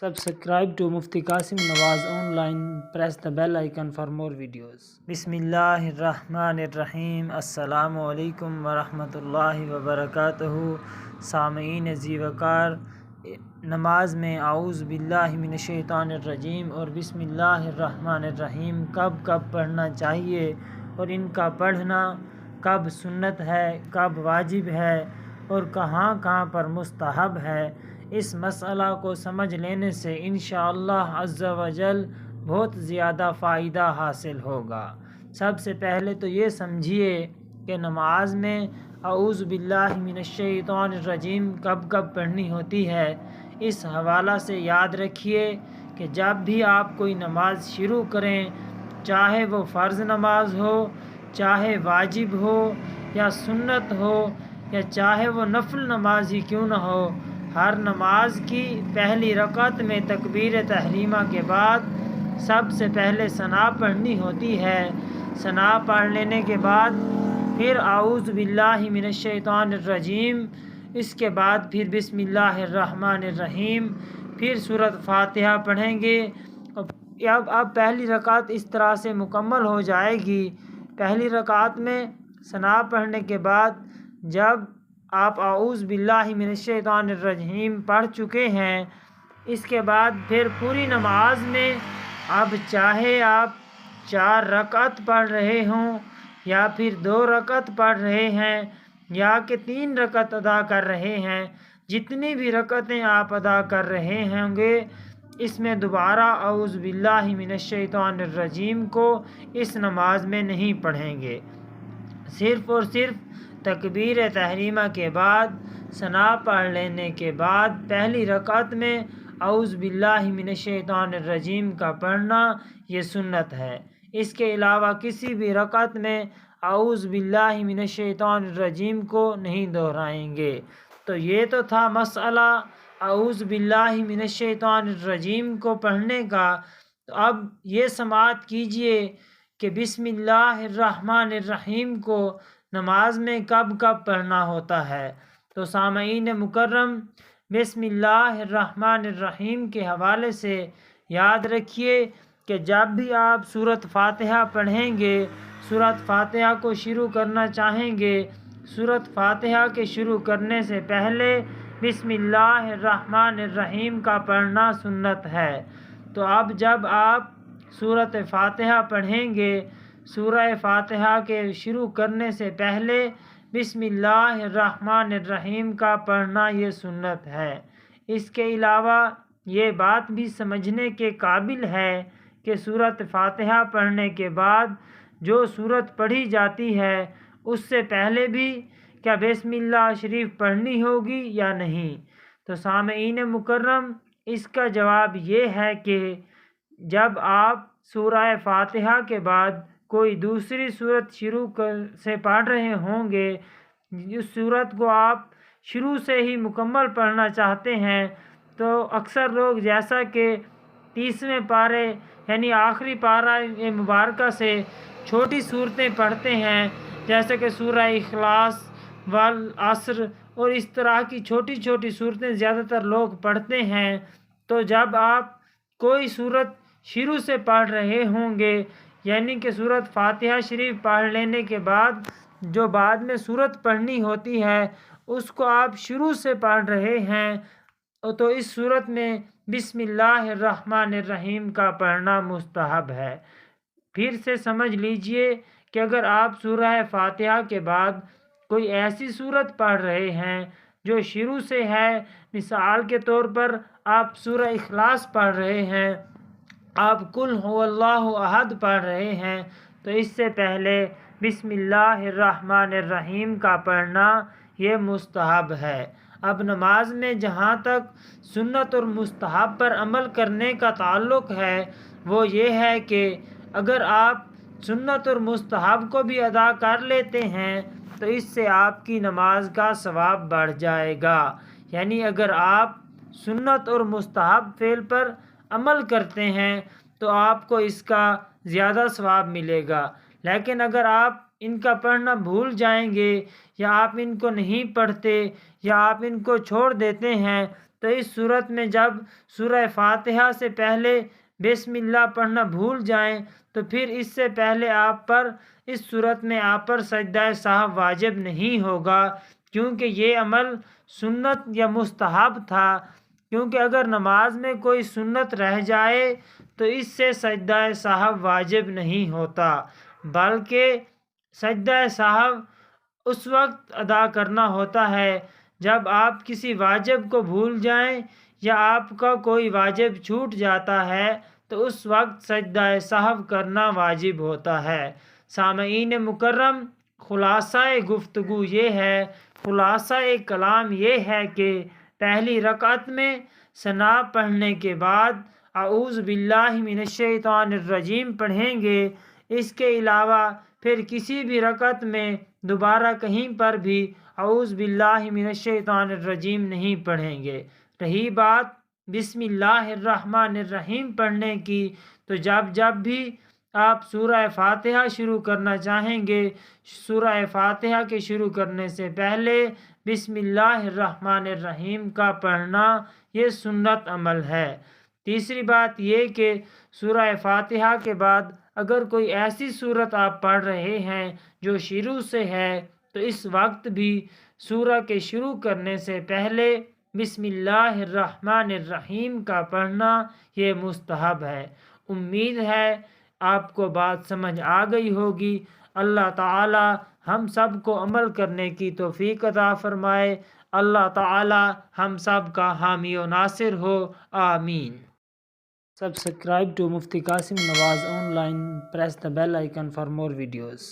Subscribe to Mufti Qasim Nawaz online. Press the bell icon for more videos. Bismillahirrahmanirrahim. Assalamu alaikum wa rahmatullahi wa barakatuhu. سامعین عزیز وقار، نماز میں اعوذ باللہ من الشیطان الرجیم اور بسم اللہ الرحمن الرحیم کب کب پڑھنا چاہیے اور ان کا پڑھنا کب سنت ہے، کب واجب ہے اور کہاں کہاں پر مستحب ہے، اس مسئلہ کو سمجھ لینے سے انشاءاللہ عز و جل بہت زیادہ فائدہ حاصل ہوگا۔ سب سے پہلے تو یہ سمجھیے کہ نماز میں اعوذ باللہ من الشیطان الرجیم کب کب پڑھنی ہوتی ہے۔ اس حوالہ سے یاد رکھیے کہ جب بھی آپ کوئی نماز شروع کریں، چاہے وہ فرض نماز ہو، چاہے واجب ہو یا سنت ہو، یا چاہے وہ نفل نماز ہی کیوں نہ ہو، ہر نماز کی پہلی رکعت میں تکبیر تحریمہ کے بعد سب سے پہلے ثنا پڑھنی ہوتی ہے۔ ثنا پڑھ لینے کے بعد پھر اعوذ باللہ من الشیطان الرجیم، اس کے بعد پھر بسم اللہ الرحمن الرحیم، پھر سورۃ فاتحہ پڑھیں گے۔ اب پہلی رکعت اس طرح سے مکمل ہو جائے گی۔ پہلی رکعت میں ثنا پڑھنے کے بعد جب آپ اعوذ باللہ من الشیطان الرجیم پڑھ چکے ہیں، اس کے بعد پھر پوری نماز میں اب چاہے آپ 4 رکعت پڑھ رہے ہوں یا پھر 2 رکعت پڑھ رہے ہیں یا کہ 3 رکعت ادا کر رہے ہیں، جتنی بھی رکعتیں آپ ادا کر رہے ہوں گے، اس میں دوبارہ اعوذ باللہ من الشیطان الرجیم کو اس نماز میں نہیں پڑھیں گے۔ صرف اور صرف تکبیر تحریمہ کے بعد ثنا پڑھ لینے کے بعد پہلی رکعت میں اعوذ باللہ من الشیطان الرجیم کا پڑھنا یہ سنت ہے۔ اس کے علاوہ کسی بھی رکعت میں اعوذ باللہ من الشیطان الرجیم کو نہیں دہرائیں گے۔ تو یہ تو تھا مسئلہ اعوذ باللہ من الشیطان الرجیم کو پڑھنے کا۔ تو اب یہ سماعت کیجئے کہ بسم اللہ الرحمن الرحیم کو نماز میں کب کب پڑھنا ہوتا ہے۔ تو سامعین مکرم، بسم اللہ الرحمن الرحیم کے حوالے سے یاد رکھیے کہ جب بھی آپ سورۃ فاتحہ پڑھیں گے، سورۃ فاتحہ کو شروع کرنا چاہیں گے، سورۃ فاتحہ کے شروع کرنے سے پہلے بسم اللہ الرحمن الرحیم کا پڑھنا سنت ہے۔ تو اب جب آپ سورۃ فاتحہ پڑھیں گے، سورہ فاتحہ کے شروع کرنے سے پہلے بسم اللہ الرحمن الرحیم کا پڑھنا یہ سنت ہے۔ اس کے علاوہ یہ بات بھی سمجھنے کے قابل ہے کہ سورۃ فاتحہ پڑھنے کے بعد جو سورت پڑھی جاتی ہے اس سے پہلے بھی کیا بسم اللہ شریف پڑھنی ہوگی یا نہیں؟ تو سامعین مکرم، اس کا جواب یہ ہے کہ جب آپ سورہ فاتحہ کے بعد کوئی دوسری سورت شروع سے پڑھ رہے ہوں گے، اس سورت کو آپ شروع سے ہی مکمل پڑھنا چاہتے ہیں، تو اکثر لوگ جیسا کہ 30ویں پارے یعنی آخری پارہ مبارکہ سے چھوٹی صورتیں پڑھتے ہیں، جیسے کہ سورہ اخلاص والعصر اور اس طرح کی چھوٹی چھوٹی صورتیں زیادہ تر لوگ پڑھتے ہیں۔ تو جب آپ کوئی صورت شروع سے پڑھ رہے ہوں گے، یعنی کہ سورۃ فاتحہ شریف پڑھ لینے کے بعد جو بعد میں سورت پڑھنی ہوتی ہے اس کو آپ شروع سے پڑھ رہے ہیں، تو اس صورت میں بسم اللہ الرحمن الرحیم کا پڑھنا مستحب ہے۔ پھر سے سمجھ لیجئے کہ اگر آپ سورہ فاتحہ کے بعد کوئی ایسی صورت پڑھ رہے ہیں جو شروع سے ہے، مثال کے طور پر آپ سورہ اخلاص پڑھ رہے ہیں، آپ قل هو اللہ احد پڑھ رہے ہیں، تو اس سے پہلے بسم اللہ الرحمن الرحیم کا پڑھنا یہ مستحب ہے۔ اب نماز میں جہاں تک سنت اور مستحب پر عمل کرنے کا تعلق ہے وہ یہ ہے کہ اگر آپ سنت اور مستحب کو بھی ادا کر لیتے ہیں تو اس سے آپ کی نماز کا ثواب بڑھ جائے گا۔ یعنی اگر آپ سنت اور مستحب فعل پر عمل کرتے ہیں تو آپ کو اس کا زیادہ ثواب ملے گا، لیکن اگر آپ ان کا پڑھنا بھول جائیں گے یا آپ ان کو نہیں پڑھتے یا آپ ان کو چھوڑ دیتے ہیں تو اس صورت میں جب سورہ فاتحہ سے پہلے بسم اللہ پڑھنا بھول جائیں تو پھر اس سے پہلے اس صورت میں آپ پر سجدہ سہو واجب نہیں ہوگا، کیونکہ یہ عمل سنت یا مستحب تھا، کیونکہ اگر نماز میں کوئی سنت رہ جائے تو اس سے سجدہ سہو واجب نہیں ہوتا، بلکہ سجدہ سہو اس وقت ادا کرنا ہوتا ہے جب آپ کسی واجب کو بھول جائیں یا آپ کا کوئی واجب چھوٹ جاتا ہے تو اس وقت سجدہ سہو کرنا واجب ہوتا ہے۔ سامعین مکرم، خلاصہ کلام یہ ہے کہ پہلی رکعت میں ثنا پڑھنے کے بعد اعوذ باللہ من الشیطان الرجیم پڑھیں گے۔ اس کے علاوہ پھر کسی بھی رکعت میں دوبارہ کہیں پر بھی اعوذ باللہ من الشیطان الرجیم نہیں پڑھیں گے۔ رہی بات بسم اللہ الرحمن الرحیم پڑھنے کی، تو جب بھی آپ سورہ فاتحہ شروع کرنا چاہیں گے، سورہ فاتحہ کے شروع کرنے سے پہلے بسم اللہ الرحمن الرحیم کا پڑھنا یہ سنت عمل ہے۔ تیسری بات یہ کہ سورہ فاتحہ کے بعد اگر کوئی ایسی سورت آپ پڑھ رہے ہیں جو شروع سے ہے تو اس وقت بھی سورہ کے شروع کرنے سے پہلے بسم اللہ الرحمن الرحیم کا پڑھنا یہ مستحب ہے۔ امید ہے آپ کو بات سمجھ آ گئی ہوگی۔ اللہ تعالی ہم سب کو عمل کرنے کی توفیق عطا فرمائے۔ اللہ تعالی ہم سب کا حامی و ناصر ہو، آمین۔ Subscribe to Mufti Qasim Nawaz online. Press the bell icon for more videos.